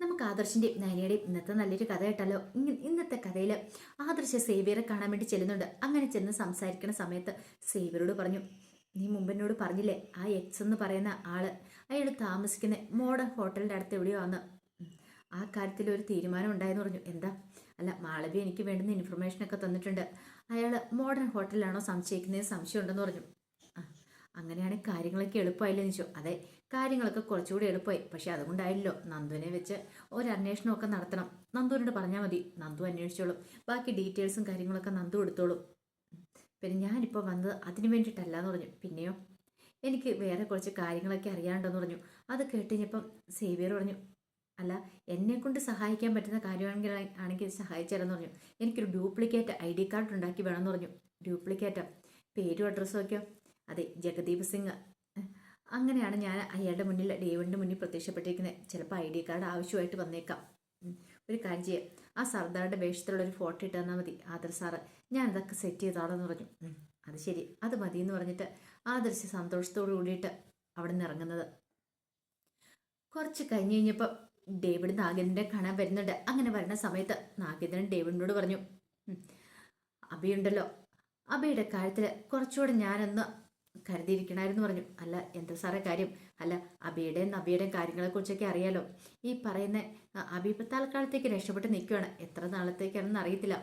നമുക്ക് ആദർശിന്റെയും നയനയുടെയും ഇന്നത്തെ നല്ലൊരു കഥ കേട്ടാലോ? ഇന്നത്തെ കഥയിൽ ആദർശ സേവിയറെ കാണാൻ വേണ്ടി ചെല്ലുന്നുണ്ട്. അങ്ങനെ ചെന്ന് സംസാരിക്കുന്ന സമയത്ത് സേവിയറോട് പറഞ്ഞു, നീ മുമ്പെന്നോട് പറഞ്ഞില്ലേ ആ എക്സ് എന്ന് പറയുന്ന ആള് അയാൾ താമസിക്കുന്ന മോഡേൺ ഹോട്ടലിന്റെ അടുത്ത് എവിടെയോ ആണ്. ആ കാര്യത്തിൽ ഒരു തീരുമാനം ഉണ്ടായെന്ന് പറഞ്ഞു. എന്താ? അല്ല, മാളവി എനിക്ക് വേണ്ടുന്ന ഇൻഫർമേഷനൊക്കെ തന്നിട്ടുണ്ട്. അയാൾ മോഡേൺ ഹോട്ടലിലാണോ സംശയിക്കുന്നത്? സംശയമുണ്ടെന്ന് പറഞ്ഞു. അങ്ങനെയാണെങ്കിൽ കാര്യങ്ങളൊക്കെ എളുപ്പമായില്ലെന്ന് ചോദിച്ചു. അതെ, കാര്യങ്ങളൊക്കെ കുറച്ചുകൂടി എളുപ്പമായി. പക്ഷെ അതുകൊണ്ടായില്ലോ, നന്ദുവിനെ വെച്ച് ഒരു അന്വേഷണമൊക്കെ നടത്തണം. നന്ദുവിനോട് പറഞ്ഞാൽ മതി, നന്ദു അന്വേഷിച്ചോളും. ബാക്കി ഡീറ്റെയിൽസും കാര്യങ്ങളൊക്കെ നന്ദു എടുത്തോളും. പിന്നെ ഞാനിപ്പോൾ വന്നത് അതിനു വേണ്ടിയിട്ടല്ല എന്ന് പറഞ്ഞു. പിന്നെയോ, എനിക്ക് വേറെ കുറച്ച് കാര്യങ്ങളൊക്കെ അറിയാണ്ടെന്ന് പറഞ്ഞു. അത് കേട്ടുകഴിഞ്ഞപ്പം സേവിയർ പറഞ്ഞു, അല്ല, എന്നെ കൊണ്ട് സഹായിക്കാൻ പറ്റുന്ന കാര്യമാണെങ്കിൽ സഹായിച്ചാലെന്ന് പറഞ്ഞു. എനിക്കൊരു ഡ്യൂപ്ലിക്കേറ്റ് ID കാർഡ് ഉണ്ടാക്കി വേണമെന്ന് പറഞ്ഞു. ഡ്യൂപ്ലിക്കേറ്റ് പേരും അഡ്രസ്സും ഒക്കെയോ? അതെ, ജഗദീപ് സിംഗ്. അങ്ങനെയാണ് ഞാൻ അയാളുടെ മുന്നിൽ, ഡേവിഡിൻ്റെ മുന്നിൽ പ്രത്യക്ഷപ്പെട്ടിരിക്കുന്നത്. ചിലപ്പോൾ ID കാർഡ് ആവശ്യമായിട്ട് വന്നേക്കാം. ഒരു കാര്യം ചെയ്യാം, ആ സർദാറുടെ വേഷത്തിലുള്ള ഒരു ഫോട്ടോ ഇട്ട് തന്നാൽ മതി ആദർശ് സാറ്. ഞാൻ അതൊക്കെ സെറ്റ് ചെയ്തോളെന്ന് പറഞ്ഞു. അത് ശരി, അത് മതി എന്ന് പറഞ്ഞിട്ട് ആദർശ് സന്തോഷത്തോടു കൂടിയിട്ട് അവിടെ നിന്ന് ഇറങ്ങുന്നത്. കുറച്ച് കഴിഞ്ഞ് കഴിഞ്ഞപ്പോൾ ഡേവിഡ് നാഗേന്ദ്രനെ കാണാൻ വരുന്നുണ്ട്. അങ്ങനെ വരുന്ന സമയത്ത് നാഗേന്ദ്രൻ ഡേവിഡിനോട് പറഞ്ഞു, അബിയുണ്ടല്ലോ, അബിയുടെ കാര്യത്തിൽ കുറച്ചുകൂടെ ഞാനൊന്ന് കരുതിയിരിക്കണമായിരുന്നു പറഞ്ഞു. അല്ല, എന്താ സാറേ കാര്യം? അല്ല, അബിയുടെയും നബിയുടെയും കാര്യങ്ങളെക്കുറിച്ചൊക്കെ അറിയാലോ. ഈ പറയുന്ന അബി ഇപ്പം തൽക്കാലത്തേക്ക് രക്ഷപ്പെട്ട് നിൽക്കുകയാണ്. എത്ര നാളത്തേക്കാണെന്ന് അറിയത്തില്ല.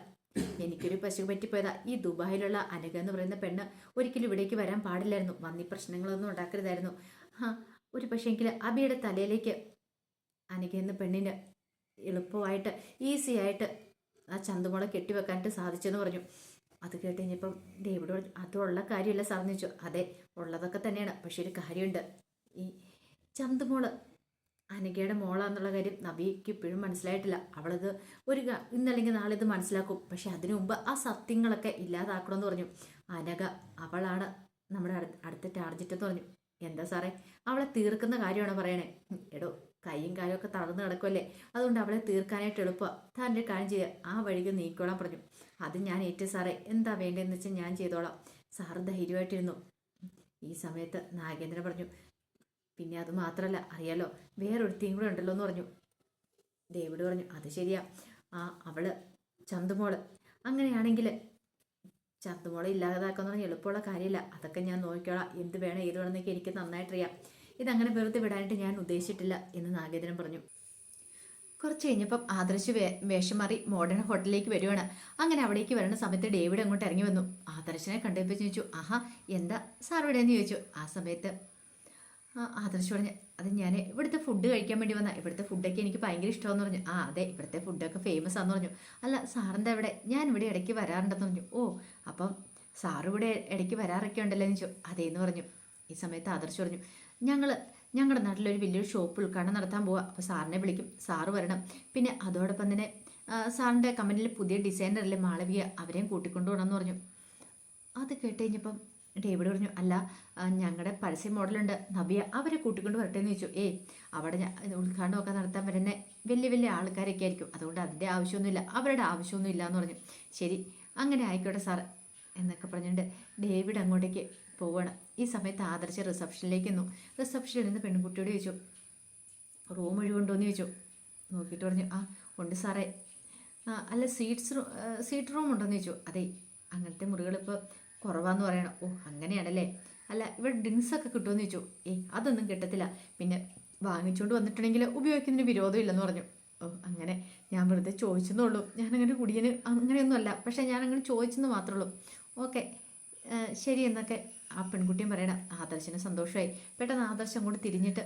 എനിക്കൊരു പശു പറ്റിപ്പോയതാ. ഈ ദുബായിലുള്ള അനഘ എന്ന് പറയുന്ന പെണ്ണ് ഒരിക്കലും ഇവിടേക്ക് വരാൻ പാടില്ലായിരുന്നു. വന്നി പ്രശ്നങ്ങളൊന്നും ഉണ്ടാക്കരുതായിരുന്നു. ഒരു പക്ഷേങ്കിൽ അബിയുടെ തലയിലേക്ക് അനഘ എന്ന പെണ്ണിന് എളുപ്പമായിട്ട് ഈസി ആയിട്ട് ആ ചന്തുമോളെ കെട്ടിവെക്കാനായിട്ട് സാധിച്ചെന്ന് പറഞ്ഞു. അത് കേട്ട് കഴിഞ്ഞപ്പം ഡേവിഡ് പറഞ്ഞു, അതുള്ള കാര്യമല്ല സാറിന് ചോദിച്ചു. അതെ, ഉള്ളതൊക്കെ തന്നെയാണ്. പക്ഷെ ഒരു കാര്യമുണ്ട്, ഈ ചന്തുമോള് അനഘയുടെ മോളാന്നുള്ള കാര്യം നബിക്ക് ഇപ്പോഴും മനസ്സിലായിട്ടില്ല. അവളത് ഇന്നല്ലെങ്കിൽ നാളെ ഇത് മനസ്സിലാക്കും. പക്ഷെ അതിനു മുമ്പ് ആ സത്യങ്ങളൊക്കെ ഇല്ലാതാക്കണമെന്ന് പറഞ്ഞു. അനഘ അവളാണ് നമ്മുടെ അടുത്ത ടാർജറ്റ് എന്ന് പറഞ്ഞു. എന്താ സാറേ, അവളെ തീർക്കുന്ന കാര്യമാണ് പറയണേ? എടോ, കൈയും കാലമൊക്കെ തളർന്ന് കിടക്കുമല്ലേ, അതുകൊണ്ട് അവളെ തീർക്കാനായിട്ട് എളുപ്പമാണ്. താൻ്റെ കാര്യം ചെയ്യുക, ആ വഴിക്ക് നീക്കോളാൻ പറഞ്ഞു. അത് ഞാൻ ഏറ്റു സാറേ, എന്താ വേണ്ടതെന്ന് വെച്ചാൽ ഞാൻ ചെയ്തോളാം. സാറ് ധൈര്യമായിട്ടിരുന്നു. ഈ സമയത്ത് നാഗേന്ദ്രൻ പറഞ്ഞു, പിന്നെ അത് മാത്രമല്ല, അറിയാലോ വേറൊരുത്തിയും കൂടെ ഉണ്ടല്ലോ എന്ന് പറഞ്ഞു. ഡേവിഡ് പറഞ്ഞു, അത് ശരിയാ, അവള് ചന്തുമോള്. അങ്ങനെയാണെങ്കിൽ ചന്തുമോളെ ഇല്ലാതാക്കാന്ന് പറഞ്ഞാൽ എളുപ്പമുള്ള കാര്യമില്ല. അതൊക്കെ ഞാൻ നോക്കിക്കോളാം. എന്ത് വേണം ഏത് വേണമെന്നൊക്കെ എനിക്ക് നന്നായിട്ടറിയാം. ഇതങ്ങനെ വെറുതെ വിടാനായിട്ട് ഞാൻ ഉദ്ദേശിച്ചിട്ടില്ല എന്ന് നാഗേന്ദ്രൻ പറഞ്ഞു. കുറച്ച് കഴിഞ്ഞപ്പം ആദർശ് വേഷം മാറി മോഡേൺ ഹോട്ടലിലേക്ക് വരുവാണ്. അങ്ങനെ അവിടേക്ക് വരുന്ന സമയത്ത് ഡേവിഡ് അങ്ങോട്ട് ഇറങ്ങി വന്നു. ആദർശിനെ കണ്ടപ്പോൾ ചോദിച്ചു, ആഹാ, എന്താ സാർ ഇവിടെ എന്ന് ചോദിച്ചു. ആ സമയത്ത് ആദർശ് പറഞ്ഞു, അത് ഞാൻ ഇവിടുത്തെ ഫുഡ് കഴിക്കാൻ വേണ്ടി വന്ന, ഇവിടുത്തെ ഫുഡൊക്കെ എനിക്ക് ഭയങ്കര ഇഷ്ടമെന്ന് പറഞ്ഞു. അതെ, ഇവിടുത്തെ ഫുഡൊക്കെ ഫേമസ് ആണെന്ന് പറഞ്ഞു. അല്ല, സാറിൻ്റെ ഇവിടെ ഞാൻ ഇവിടെ ഇടയ്ക്ക് വരാറുണ്ടെന്ന് പറഞ്ഞു. ഓ, അപ്പം സാറ് ഇവിടെ ഇടയ്ക്ക് വരാറൊക്കെ ഉണ്ടല്ലോ എന്ന് ചോദിച്ചു. അതേന്ന് പറഞ്ഞു. ഈ സമയത്ത് ആദർശ് പറഞ്ഞു, ഞങ്ങളുടെ നാട്ടിലൊരു വലിയൊരു ഷോപ്പ് ഉദ്ഘാടനം നടത്താൻ പോവുക. അപ്പോൾ സാറിനെ വിളിക്കും, സാറ് വരണം. പിന്നെ അതോടൊപ്പം തന്നെ സാറിൻ്റെ കമ്പനിയിൽ പുതിയ ഡിസൈനറല്ലേ മാളവിക, അവരെയും കൂട്ടിക്കൊണ്ടു പോകണമെന്ന് പറഞ്ഞു. അത് കേട്ട് കഴിഞ്ഞപ്പം ഡേവിഡ് പറഞ്ഞു, അല്ല, ഞങ്ങളുടെ പരസ്യ മോഡലുണ്ട് നബിയ, അവരെ കൂട്ടിക്കൊണ്ട് വരട്ടെ എന്ന് ചോദിച്ചു. അവിടെ ഉദ്ഘാടനമൊക്കെ നടത്താൻ വരുന്ന വലിയ വലിയ ആൾക്കാരൊക്കെ ആയിരിക്കും, അതുകൊണ്ട് അതിൻ്റെ ആവശ്യമൊന്നുമില്ല, അവരുടെ ആവശ്യമൊന്നും എന്ന് പറഞ്ഞു. ശരി, അങ്ങനെ ആയിക്കോട്ടെ സാർ എന്നൊക്കെ പറഞ്ഞിട്ട് ഡേവിഡ് അങ്ങോട്ടേക്ക് പോവുകയാണ്. ഈ സമയത്ത് ആദർശ് റിസപ്ഷനിലേക്ക് നിന്നു. റിസപ്ഷനിൽ നിന്ന് പെൺകുട്ടിയോട് ചോദിച്ചു, റൂം ഒഴിവുണ്ടോ എന്ന് ചോദിച്ചു. നോക്കിയിട്ട് പറഞ്ഞു, ഉണ്ട് സാറേ. അല്ല, സീറ്റ് റൂം ഉണ്ടോയെന്ന് ചോദിച്ചു. അതെ, അങ്ങനത്തെ മുറികൾ ഇപ്പോൾ കുറവാന്ന് പറയണം. ഓ, അങ്ങനെയാണല്ലേ. അല്ല, ഇവിടെ ഡ്രിങ്ക്സൊക്കെ കിട്ടുമെന്ന് ചോദിച്ചു. അതൊന്നും കിട്ടത്തില്ല, പിന്നെ വാങ്ങിച്ചുകൊണ്ട് വന്നിട്ടുണ്ടെങ്കിൽ ഉപയോഗിക്കുന്നതിന് വിരോധമില്ലെന്ന് പറഞ്ഞു. ഓ, അങ്ങനെ ഞാൻ വെറുതെ ചോദിച്ചെന്നുള്ളൂ, ഞാനങ്ങനെ കുടിയന് അങ്ങനെയൊന്നുമല്ല, പക്ഷേ ഞാനങ്ങനെ ചോദിച്ചെന്ന് മാത്രമേ ഉള്ളൂ. ഓക്കെ, ശരി എന്നൊക്കെ ആ പെൺകുട്ടിയും പറയണം. ആദർശിന് സന്തോഷമായി. പെട്ടെന്ന് ആദർശം അങ്ങോട്ട് തിരിഞ്ഞിട്ട്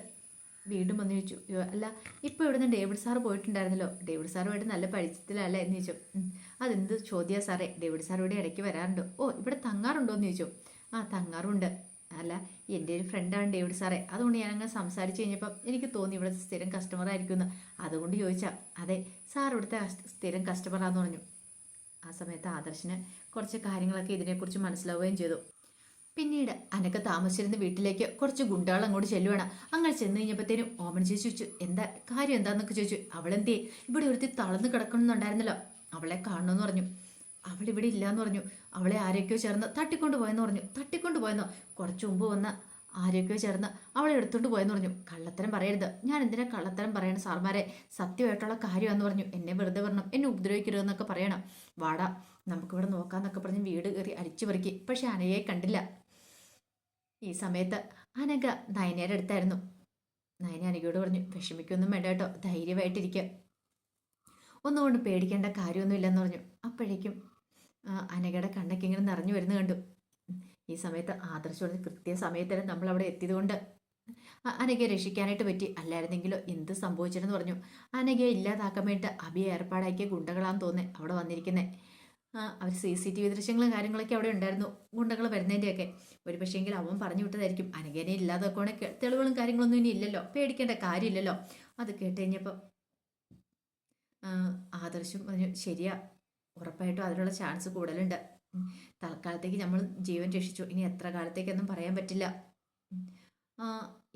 വീണ്ടും വന്ന് ചോദിച്ചു, അല്ല, ഇപ്പോൾ ഇവിടുന്ന് ഡേവിഡ് സാറ് പോയിട്ടുണ്ടായിരുന്നല്ലോ, ഡേവിഡ് സാറുമായിട്ട് നല്ല പരിചയത്തിലല്ല എന്ന് ചോദിച്ചു. അതെന്ത് ചോദ്യാ സാറേ, ഡേവിഡ് സാർ ഇവിടെ ഇടയ്ക്ക് വരാറുണ്ട്. ഓ, ഇവിടെ തങ്ങാറുണ്ടോ എന്ന് ചോദിച്ചു. തങ്ങാറുണ്ട്. അല്ല, എൻ്റെ ഒരു ഫ്രണ്ടാണ് ഡേവിഡ് സാറേ, അതുകൊണ്ട് ഞാനങ്ങനെ സംസാരിച്ച് കഴിഞ്ഞപ്പം എനിക്ക് തോന്നി ഇവിടെ സ്ഥിരം കസ്റ്റമർ ആയിരിക്കുമെന്ന്, അതുകൊണ്ട് ചോദിച്ചാൽ. അതെ, സാർ ഇവിടുത്തെ സ്ഥിരം കസ്റ്റമറാന്ന് പറഞ്ഞു. ആ സമയത്ത് ആദർശിന് കുറച്ച് കാര്യങ്ങളൊക്കെ ഇതിനെക്കുറിച്ച് മനസ്സിലാവുകയും ചെയ്തു. പിന്നീട് അനക്ക താമസിച്ചിരുന്ന വീട്ടിലേക്ക് കുറച്ച് ഗുണ്ടകൾ അങ്ങോട്ട് ചെല്ലുവാണ്. അങ്ങനെ ചെന്ന് കഴിഞ്ഞപ്പോഴത്തേനും ഓമൻ ചേച്ചി ചോദിച്ചു, എന്താ കാര്യം എന്താന്നൊക്കെ ചോദിച്ചു. അവളെന്തേ ഇവിടെ ഒരുത്തി തളർന്ന് കിടക്കണമെന്നുണ്ടായിരുന്നല്ലോ, അവളെ കാണണമെന്ന് പറഞ്ഞു. അവളിവിടെ ഇല്ലയെന്ന് പറഞ്ഞു. അവളെ ആരൊക്കെയോ ചേർന്ന് തട്ടിക്കൊണ്ട് പോയെന്ന് പറഞ്ഞു. തട്ടിക്കൊണ്ട് പോയെന്നോ? കുറച്ച് മുമ്പ് വന്ന ആരൊക്കെയോ ചേർന്ന് അവളെ എടുത്തുകൊണ്ട് പോയെന്ന് പറഞ്ഞു. കള്ളത്തരം പറയരുത്. ഞാൻ എന്തിനാ കള്ളത്തരം പറയണം സാർമാരെ, സത്യമായിട്ടുള്ള കാര്യമാണെന്ന് പറഞ്ഞു. എന്നെ വെറുതെ പറയണം, എന്നെ ഉപദ്രവിക്കരുതെന്നൊക്കെ പറയണം. വാടാ നമുക്കിവിടെ നോക്കാന്നൊക്കെ പറഞ്ഞ് വീട് കയറി അരിച്ചു പെറുക്കി. പക്ഷെ അനയെ കണ്ടില്ല. ഈ സമയത്ത് അനഘ നയനയുടെ അടുത്തായിരുന്നു. നയന അനഘയോട് പറഞ്ഞു, വിഷമിക്കൊന്നും വേണ്ട കേട്ടോ, ധൈര്യമായിട്ടിരിക്കുക, ഒന്നുകൊണ്ട് പേടിക്കേണ്ട കാര്യമൊന്നുമില്ലെന്ന് പറഞ്ഞു. അപ്പോഴേക്കും അനഘയുടെ കണ്ണൊക്കെ ഇങ്ങനെ നിറഞ്ഞു വരുന്ന കണ്ടു. ഈ സമയത്ത് ആദർശോട് കൃത്യസമയത്തിന് നമ്മൾ അവിടെ എത്തിയത് കൊണ്ട് അനഘയെ രക്ഷിക്കാനായിട്ട് പറ്റി. അല്ലായിരുന്നെങ്കിലോ എന്ത് സംഭവിച്ചിരുന്നു പറഞ്ഞു. അനഘയെ ഇല്ലാതാക്കാൻ വേണ്ടിയിട്ട് അഭിയെ ഏർപ്പാടാക്കിയ ഗുണ്ടകളാന്ന് തോന്നേ അവിടെ വന്നിരിക്കുന്നത്. അവർ CCTV ദൃശ്യങ്ങളും കാര്യങ്ങളൊക്കെ അവിടെ ഉണ്ടായിരുന്നു, ഗുണ്ടകൾ വരുന്നതിൻ്റെയൊക്കെ. ഒരു പക്ഷേങ്കിൽ അവൻ പറഞ്ഞു വിട്ടതായിരിക്കും. അനഘേനെ ഇല്ലാതാക്കുവാണെങ്കിൽ തെളിവുകളും കാര്യങ്ങളൊന്നും ഇനി ഇല്ലല്ലോ, പേടിക്കേണ്ട കാര്യമില്ലല്ലോ. അത് കേട്ട് കഴിഞ്ഞപ്പോൾ ആദർശം പറഞ്ഞു, ശരിയാ, ഉറപ്പായിട്ടും അതിനുള്ള ചാൻസ് കൂടുതലുണ്ട്. തൽക്കാലത്തേക്ക് നമ്മൾ ജീവൻ രക്ഷിച്ചു, ഇനി എത്ര കാലത്തേക്കൊന്നും പറയാൻ പറ്റില്ല.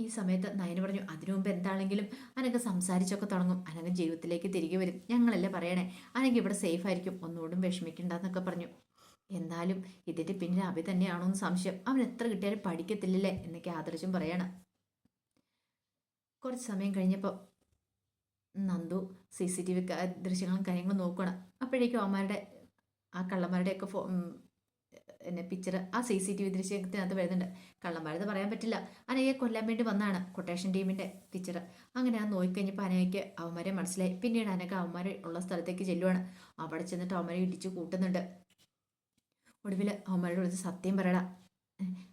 ഈ സമയത്ത് നയന പറഞ്ഞു, അതിനു മുമ്പ് എന്താണെങ്കിലും അനഘ സംസാരിച്ചൊക്കെ തുടങ്ങും, അനഘ ജീവിതത്തിലേക്ക് തിരികെ വരും, ഞങ്ങളല്ലേ പറയണേ, അനഘ ഇവിടെ സേഫ് ആയിരിക്കും, ഒന്നുകൂടും വിഷമിക്കണ്ടെന്നൊക്കെ പറഞ്ഞു. എന്നാലും ഇതിന്റെ പിന്നിൽ അഭി തന്നെയാണോ എന്ന് സംശയം, അവൻ എത്ര കിട്ടിയാലും പഠിക്കത്തില്ലല്ലേ എന്നൊക്കെ ആദർശം പറയണം. കുറച്ച് സമയം കഴിഞ്ഞപ്പോൾ നന്ദു CCTV ദൃശ്യങ്ങളും കാര്യങ്ങളും നോക്കണം. അപ്പോഴേക്കും അവന്മാരുടെ ആ കള്ളന്മാരുടെയൊക്കെ പിക്ചർ ആ CCTV ദൃശ്യത്തിനകത്ത് വരുന്നുണ്ട്. കള്ളന്മാരെന്ന് പറയാൻ പറ്റില്ല, അനയെ കൊല്ലാൻ വേണ്ടി വന്നാണ് കൊട്ടേഷൻ ടീമിന്റെ പിക്ചർ. അങ്ങനെ ആ നോക്കിക്കഴിഞ്ഞപ്പോൾ അനയ്ക്ക് അവന്മാരെ മനസ്സിലായി. പിന്നീട് അനക്ക് അവന്മാരെ ഉള്ള സ്ഥലത്തേക്ക് ചെല്ലുവാണ്. അവിടെ ചെന്നിട്ട് അവന്മാരെ ഇടിച്ചു കൂട്ടുന്നുണ്ട്. ഒടുവിൽ അവന്മാരോട് വിളിച്ച്, സത്യം പറയടാ,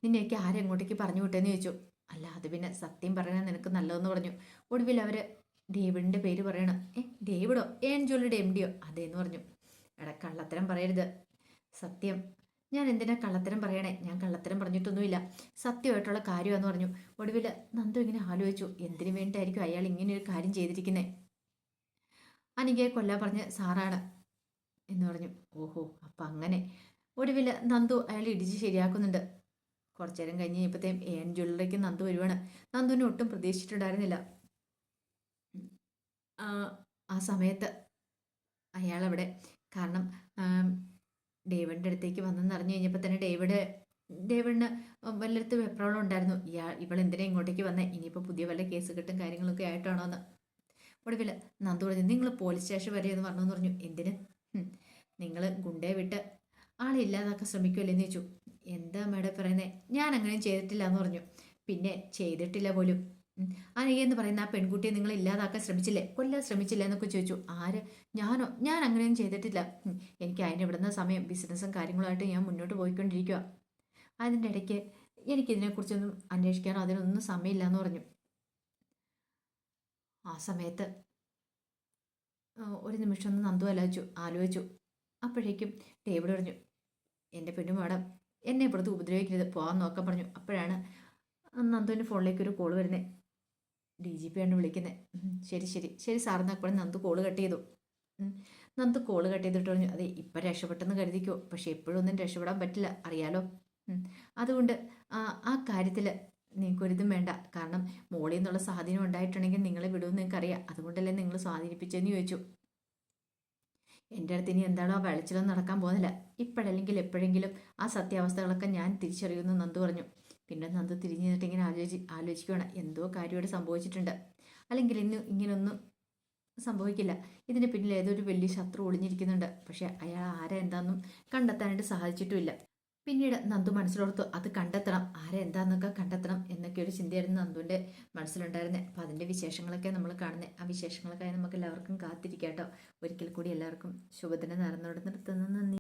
നിന്നെയൊക്കെ ആരെങ്ങോട്ടേക്ക് പറഞ്ഞു വിട്ടെന്ന് ചോദിച്ചു. അല്ല അത് പിന്നെ സത്യം പറയാൻ നിനക്ക് നല്ലതെന്ന് പറഞ്ഞു. ഒടുവിൽ അവര് ഡേവിഡിന്റെ പേര് പറയണം. ഡേവിഡോ, ഏഞ്ചോളിയുടെ MDയോ? അതേന്ന് പറഞ്ഞു. എടാ കള്ളത്തരം പറയരുത്, സത്യം. ഞാൻ എന്തിനാ കള്ളത്തരം പറയണേ, ഞാൻ കള്ളത്തരം പറഞ്ഞിട്ടൊന്നുമില്ല, സത്യമായിട്ടുള്ള കാര്യമാണെന്ന് പറഞ്ഞു. ഒടുവിൽ നന്ദു ഇങ്ങനെ ആലോചിച്ചു, എന്തിനു വേണ്ടിയിട്ടായിരിക്കും അയാൾ ഇങ്ങനെ ഒരു കാര്യം ചെയ്തിരിക്കുന്നത്. അനികയെ കൊല്ലാൻ പറഞ്ഞ സാറാണ് എന്ന് പറഞ്ഞു. ഓഹോ, അപ്പം അങ്ങനെ. ഒടുവിൽ നന്ദു അയാൾ ഇടിച്ച് ശരിയാക്കുന്നുണ്ട്. കുറച്ചു നേരം കഴിഞ്ഞ് കഴിഞ്ഞപ്പോഴത്തേയും ജ്വല്ലറിക്ക് നന്ദു വരുവാണ്. നന്ദുവിനെ ഒട്ടും പ്രതീക്ഷിച്ചിട്ടുണ്ടായിരുന്നില്ല. ആ സമയത്ത് അയാളവിടെ, കാരണം ഡേവിഡിൻ്റെ അടുത്തേക്ക് വന്നെന്ന് അറിഞ്ഞു കഴിഞ്ഞപ്പോൾ തന്നെ ഡേവിഡിന് വല്ലയിടത്ത് വെപ്രാളം ഉണ്ടായിരുന്നു. ഇവൾ എന്തിനാ ഇങ്ങോട്ടേക്ക് വന്നേ, ഇനിയിപ്പോൾ പുതിയ വല്ല കേസ് കെട്ടും കാര്യങ്ങളൊക്കെ ആയിട്ടാണോ എന്ന്. ഒടുവിൽ നന്ദു പറഞ്ഞു, നിങ്ങൾ പോലീസ് സ്റ്റേഷൻ വരെ എന്ന് പറഞ്ഞു. പറഞ്ഞു എന്തിന്, നിങ്ങൾ ഗുണ്ടയെ വിട്ട് ആളെ ഇല്ലാതാക്കാൻ ശ്രമിക്കുമല്ലേന്ന് ചോദിച്ചു. എന്താ മേഡം പറയുന്നത്, ഞാൻ അങ്ങനെ ചെയ്തിട്ടില്ല എന്ന് പറഞ്ഞു. പിന്നെ ചെയ്തിട്ടില്ല പോലും. അനഘ എന്ന് പറയുന്ന ആ പെൺകുട്ടിയെ നിങ്ങൾ ഇല്ലാതാക്കാൻ ശ്രമിച്ചില്ലേ, കൊല്ലാൻ ശ്രമിച്ചില്ല എന്നൊക്കെ ചോദിച്ചു. ആര്, ഞാനോ? ഞാൻ അങ്ങനെയൊന്നും ചെയ്തിട്ടില്ല. എനിക്ക് അതിന് ഇവിടുന്ന സമയം ബിസിനസ്സും കാര്യങ്ങളുമായിട്ട് ഞാൻ മുന്നോട്ട് പോയിക്കൊണ്ടിരിക്കുക. അതിൻ്റെ ഇടയ്ക്ക് എനിക്കിതിനെക്കുറിച്ചൊന്നും അന്വേഷിക്കാനോ അതിനൊന്നും സമയമില്ല എന്ന് പറഞ്ഞു. ആ സമയത്ത് ഒരു നിമിഷം ഒന്ന് നന്ദു ആലോചിച്ചു. അപ്പോഴേക്കും ഡേവിഡ് പറഞ്ഞു, എൻ്റെ പെണ്ണു മാഡം എന്നെ ഇപ്പുറത്ത് ഉപദ്രവിക്കരുത്, പോകാൻ നോക്കാൻ പറഞ്ഞു. അപ്പോഴാണ് നന്ദുവിൻ്റെ ഫോണിലേക്ക് ഒരു കോൾ വരുന്നത്. DGP ആണ് വിളിക്കുന്നത്. ശരി ശരി ശരി സാറെന്ന് അപ്പോഴും നന്ദു കോള് കട്ട് ചെയ്തു. നന്ദു കോള് കട്ട് ചെയ്തിട്ട് പറഞ്ഞു, അതെ ഇപ്പം രക്ഷപ്പെട്ടെന്ന് കരുതിക്കോ, പക്ഷെ എപ്പോഴും ഒന്നും രക്ഷപ്പെടാൻ പറ്റില്ല, അറിയാലോ. അതുകൊണ്ട് ആ കാര്യത്തിൽ നിങ്ങൾക്കൊരിതും വേണ്ട. കാരണം മോളിൽ നിന്നുള്ള സ്വാധീനം ഉണ്ടായിട്ടുണ്ടെങ്കിൽ നിങ്ങളെ വിടുമെന്ന് നിങ്ങൾക്കറിയാം, അതുകൊണ്ടല്ലേ നിങ്ങൾ സ്വാധീനിപ്പിച്ചതെന്ന് ചോദിച്ചു. എൻ്റെ അടുത്ത് ഇനി എന്താണോ ആ വെളിച്ചിലൊന്നും നടക്കാൻ പോകുന്നില്ല, ഇപ്പോഴല്ലെങ്കിൽ എപ്പോഴെങ്കിലും ആ സത്യാവസ്ഥകളൊക്കെ ഞാൻ തിരിച്ചറിയുമെന്ന് നന്ദു പറഞ്ഞു. പിന്നെ നന്ദു തിരിഞ്ഞു നിന്നിട്ട് ഇങ്ങനെ ആലോചിക്കുകയാണ്, എന്തോ കാര്യമായിട്ട് സംഭവിച്ചിട്ടുണ്ട്, അല്ലെങ്കിൽ ഇങ്ങനൊന്നും സംഭവിക്കില്ല. ഇതിന് പിന്നിൽ ഏതൊരു വലിയ ശത്രു ഒളിഞ്ഞിരിക്കുന്നുണ്ട്. പക്ഷെ അയാൾ ആരാ എന്താണെന്നും കണ്ടെത്താനായിട്ട് സാധിച്ചിട്ടുമില്ല. പിന്നീട് നന്ദു മനസ്സിലോർത്തു, അത് കണ്ടെത്തണം, ആരെ എന്താന്നൊക്കെ കണ്ടെത്തണം എന്നൊക്കെ ഒരു ചിന്തയായിരുന്നു നന്ദുവിൻ്റെ മനസ്സിലുണ്ടായിരുന്നത്. അപ്പം അതിൻ്റെ വിശേഷങ്ങളൊക്കെ നമ്മൾ കാണുന്നത്. ആ വിശേഷങ്ങളൊക്കെ നമുക്ക് എല്ലാവർക്കും കാത്തിരിക്കാം കേട്ടോ. ഒരിക്കൽ കൂടി എല്ലാവർക്കും ശുഭദിനം നേർന്നുകൊണ്ട് നിർത്തുന്നു. നന്ദി.